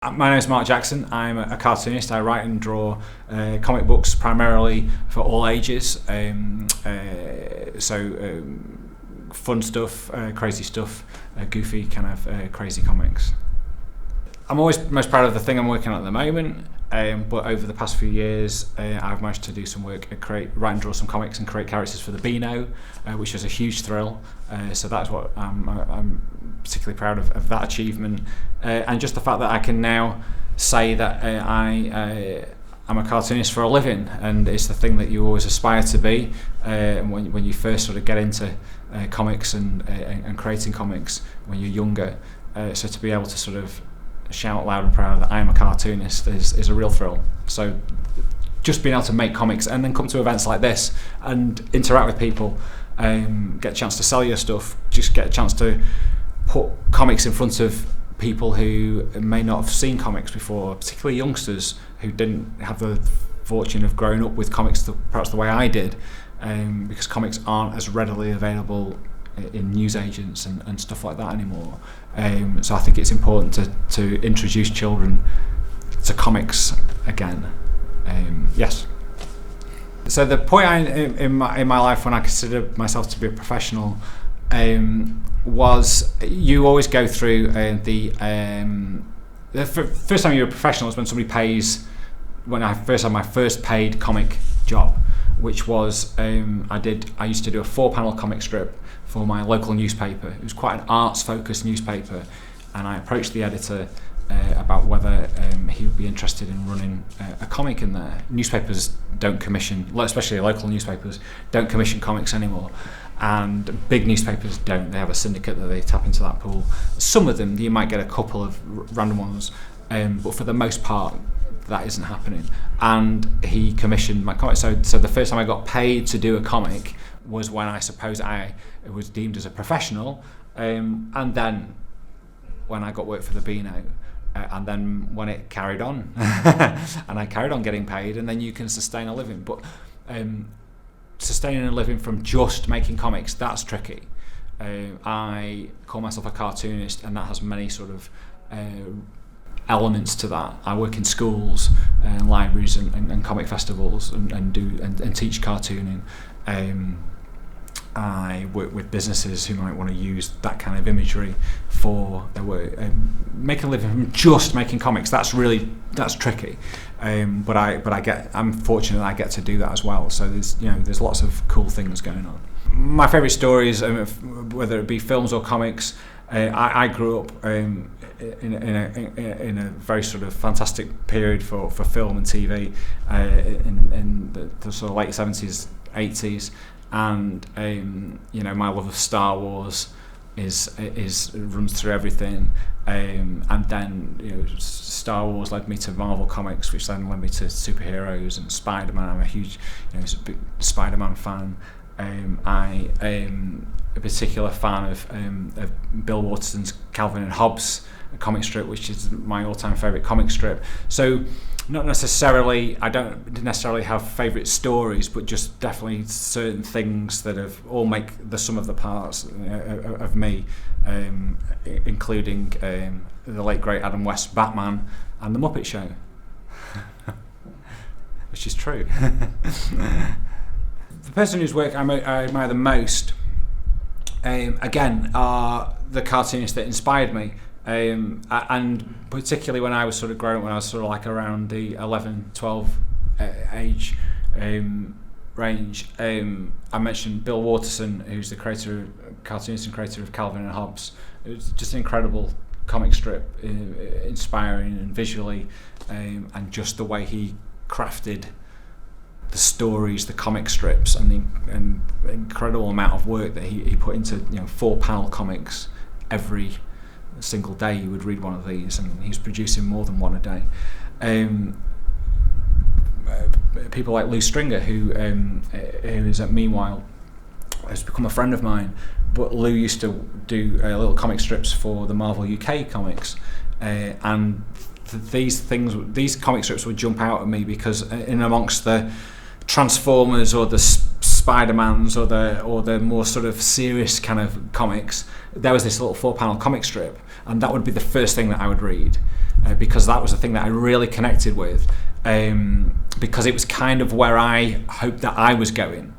My name is Mark Jackson. I'm a cartoonist. I write and draw comic books primarily for all ages. Fun stuff, crazy stuff, goofy kind of crazy comics. I'm always most proud of the thing I'm working on at the moment. But over the past few years, I've managed to do some work, write and draw some comics and create characters for the BEANO, which was a huge thrill. So that's what I'm particularly proud of that achievement, and just the fact that I can now say that I'm a cartoonist for a living, and it's the thing that you always aspire to be when you first sort of get into comics and creating comics when you're younger. So to be able to sort of shout loud and proud that I am a cartoonist is a real thrill. So just being able to make comics and then come to events like this and interact with people, get a chance to sell your stuff, just get a chance to put comics in front of people who may not have seen comics before, particularly youngsters who didn't have the fortune of growing up with comics perhaps the way I did, because comics aren't as readily available in newsagents and stuff like that anymore. So I think it's important to introduce children to comics again. Yes. So the point in my life when I considered myself to be a professional was you always go through the first time you're a professional is when somebody pays. When I first had my first paid comic job, which was I used to do a 4-panel comic strip for my local newspaper. It was quite an arts-focused newspaper, and I approached the editor about whether he would be interested in running a comic in there. Newspapers don't commission, especially local newspapers, don't commission comics anymore, and big newspapers don't. They have a syndicate that they tap into that pool. Some of them, you might get a couple of random ones, but for the most part, that isn't happening. And he commissioned my comic. So the first time I got paid to do a comic was when I suppose I was deemed as a professional, and then when I got work for the BEANO, and then when it carried on, and I carried on getting paid, and then you can sustain a living. But sustaining a living from just making comics, that's tricky. I call myself a cartoonist, and that has many sort of elements to that. I work in schools and libraries and comic festivals and teach cartooning. I work with businesses who might want to use that kind of imagery for their work. Making a living from just making comics, that's tricky. But I'm fortunate that I get to do that as well. So there's lots of cool things going on. My favourite stories, whether it be films or comics, I grew up in a very sort of fantastic period for film and TV in the sort of late 70s, 80s, and my love of Star Wars runs through everything, and then Star Wars led me to Marvel Comics, which then led me to superheroes and Spider-Man. I'm a huge big Spider-Man fan. I am a particular fan of Bill Waterson's Calvin and Hobbes comic strip, which is my all-time favourite comic strip. So I don't necessarily have favourite stories, but just definitely certain things that have all make the sum of the parts of me, including the late great Adam West's Batman and the Muppet Show, which is true. The person whose work I admire the most, again, are the cartoonists that inspired me, and particularly when I was sort of growing up, when I was sort of like around the 11, 12 age range. I mentioned Bill Waterson, who's the cartoonist and creator of Calvin and Hobbes. It was just an incredible comic strip, inspiring and visually, and just the way he crafted the stories, the comic strips, and the incredible amount of work that he put into 4-panel comics. Every single day you would read one of these, and he's producing more than one a day. People like Lou Stringer, who is meanwhile has become a friend of mine, but Lou used to do little comic strips for the Marvel UK comics, and these comic strips would jump out at me because in amongst the Transformers or the Spider-Mans or the more sort of serious kind of comics, there was this little 4-panel comic strip, and that would be the first thing that I would read. because that was the thing that I really connected with, because it was kind of where I hoped that I was going.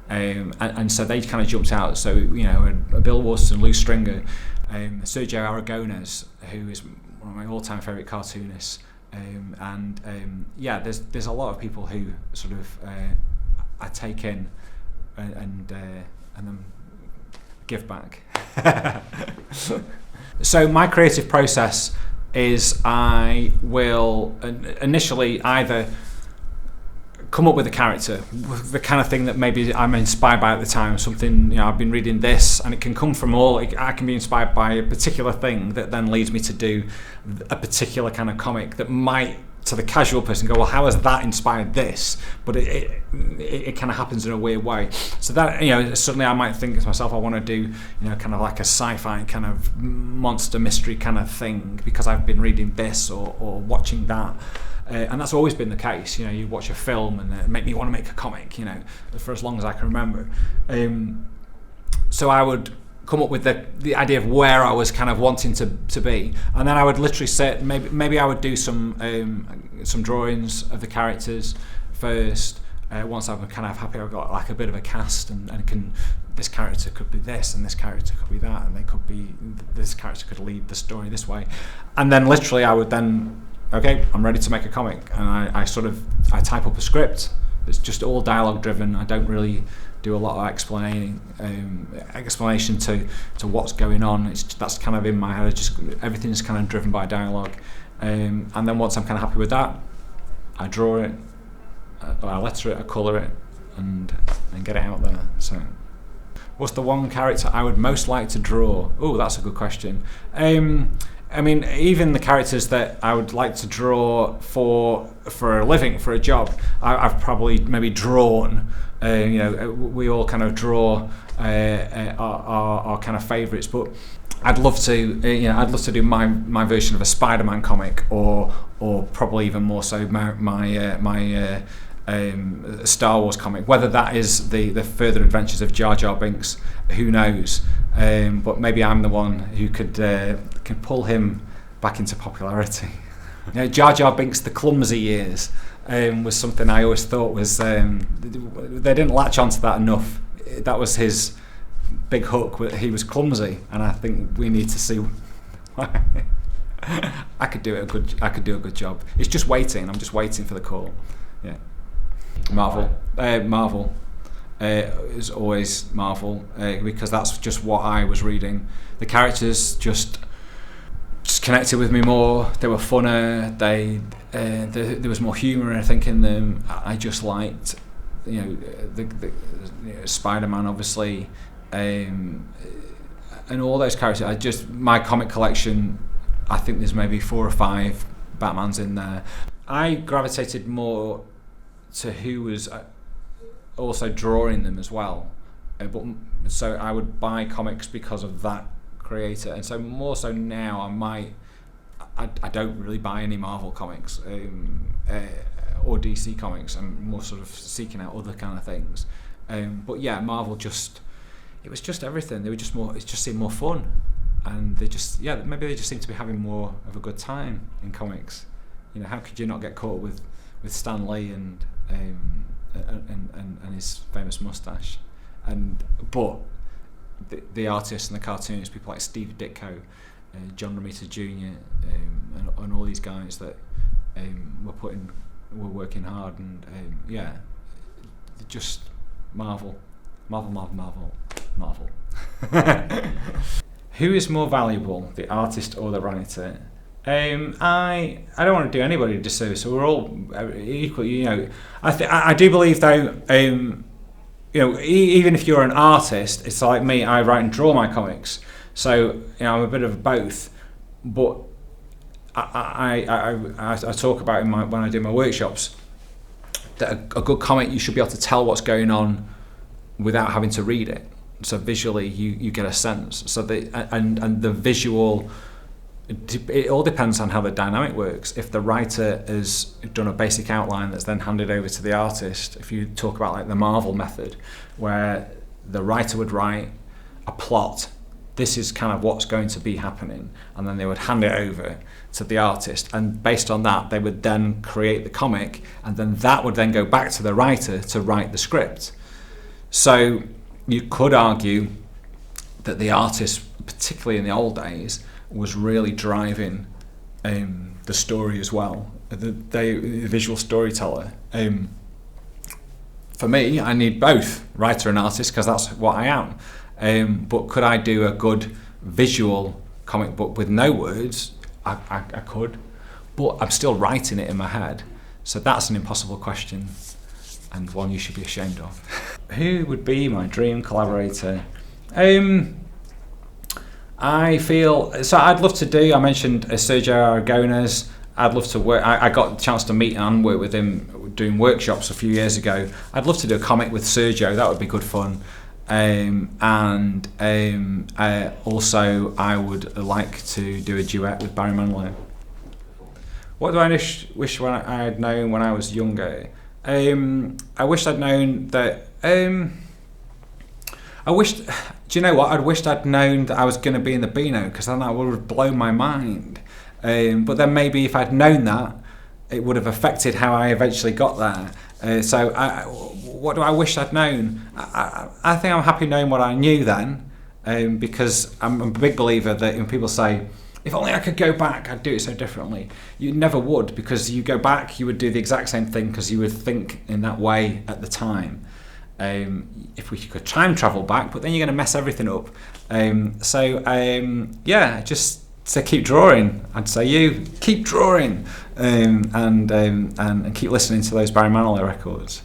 And so they kind of jumped out. So, you know, Bill Waterston, Lou Stringer, Sergio Aragonés, who is one of my all-time favourite cartoonists, there's a lot of people who sort of I take in and then give back. So my creative process is I will initially either come up with a character, the kind of thing that maybe I'm inspired by at the time, something, you know, I've been reading this, and it can come from I can be inspired by a particular thing that then leads me to do a particular kind of comic that might, to the casual person, go, well, how has that inspired this? But it kind of happens in a weird way. So that, you know, suddenly I might think to myself, I want to do, you know, kind of like a sci-fi kind of monster mystery kind of thing because I've been reading this or watching that. And that's always been the case. You know, you watch a film and it make me want to make a comic, you know, for as long as I can remember. So I would come up with the idea of where I was kind of wanting to be, and then I would literally sit. Maybe I would do some drawings of the characters first. Once I'm kind of happy, I've got like a bit of a cast, and this character could be this, and this character could be that, and this character could lead the story this way, and then literally I would then. Okay, I'm ready to make a comic, and I type up a script. It's just all dialogue driven. I don't really do a lot of explanation to what's going on. That's kind of in my head. Everything's kind of driven by dialogue, and then once I'm kind of happy with that, I draw it, I letter it, I colour it, and get it out there. So, what's the one character I would most like to draw? Oh, that's a good question. I mean, even the characters that I would like to draw for a living, for a job, I've probably maybe drawn. You know, we all kind of draw our kind of favourites, but I'd love to do my version of a Spider-Man comic, or probably even more so my Star Wars comic. Whether that is the further adventures of Jar Jar Binks, who knows? But maybe I'm the one who could pull him back into popularity. You know, Jar Jar Binks, the clumsy years, was something I always thought was they didn't latch onto that enough. That was his big hook. He was clumsy, and I think we need to see. I could do a good job. It's just waiting. I'm just waiting for the call. Yeah. Marvel. Is always Marvel, because that's just what I was reading. The characters just connected with me more. They were funner. There was more humour, I think, in them. I just liked, you know, the Spider-Man, obviously, and all those characters. My comic collection, I think there's maybe 4 or 5 Batmans in there. I gravitated more to who was also drawing them as well, so I would buy comics because of that creator, and so more so now I don't really buy any Marvel comics or DC comics. I'm more sort of seeking out other kind of things, but yeah, Marvel it was just everything. It just seemed more fun, and maybe they just seem to be having more of a good time in comics. You know, how could you not get caught with Stan Lee and his famous mustache, but the artists and the cartoonists, people like Steve Ditko, John Romita Jr., and all these guys that were working hard, and just Marvel. Who is more valuable, the artist or the writer? I don't want to do anybody a disservice. So we're all equal, you know. I do believe though, you know, even if you're an artist, it's like me. I write and draw my comics, so you know I'm a bit of both. But I talk about when I do my workshops that a good comic, you should be able to tell what's going on without having to read it. So visually, you get a sense. So and the visual. It all depends on how the dynamic works. If the writer has done a basic outline that's then handed over to the artist, if you talk about like the Marvel method, where the writer would write a plot this is kind of what's going to be happening, and then they would hand it over to the artist, and based on that they would then create the comic, and then that would then go back to the writer to write the script. So you could argue that the artist, particularly in the old days, was really driving the story as well, the visual storyteller. For me, I need both writer and artist because that's what I am. But could I do a good visual comic book with no words? I could, but I'm still writing it in my head. So that's an impossible question, and one you should be ashamed of. Who would be my dream collaborator? I feel, so I'd love to do, I mentioned Sergio Aragonés. I'd love to work, I got the chance to meet and work with him doing workshops a few years ago. I'd love to do a comic with Sergio, that would be good fun. Also I would like to do a duet with Barry Manilow. What do I wish when I had known when I was younger? I wished I'd known that, do you know what? I'd wished I'd known that I was going to be in the BEANO, because then that would have blown my mind. But then maybe if I'd known that, it would have affected how I eventually got there. What do I wish I'd known? I think I'm happy knowing what I knew then, because I'm a big believer that when people say, if only I could go back, I'd do it so differently. You never would, because you go back, you would do the exact same thing because you would think in that way at the time. If we could time travel back, but then you're going to mess everything up. Just to keep drawing. I'd say you keep drawing, and keep listening to those Barry Manilow records.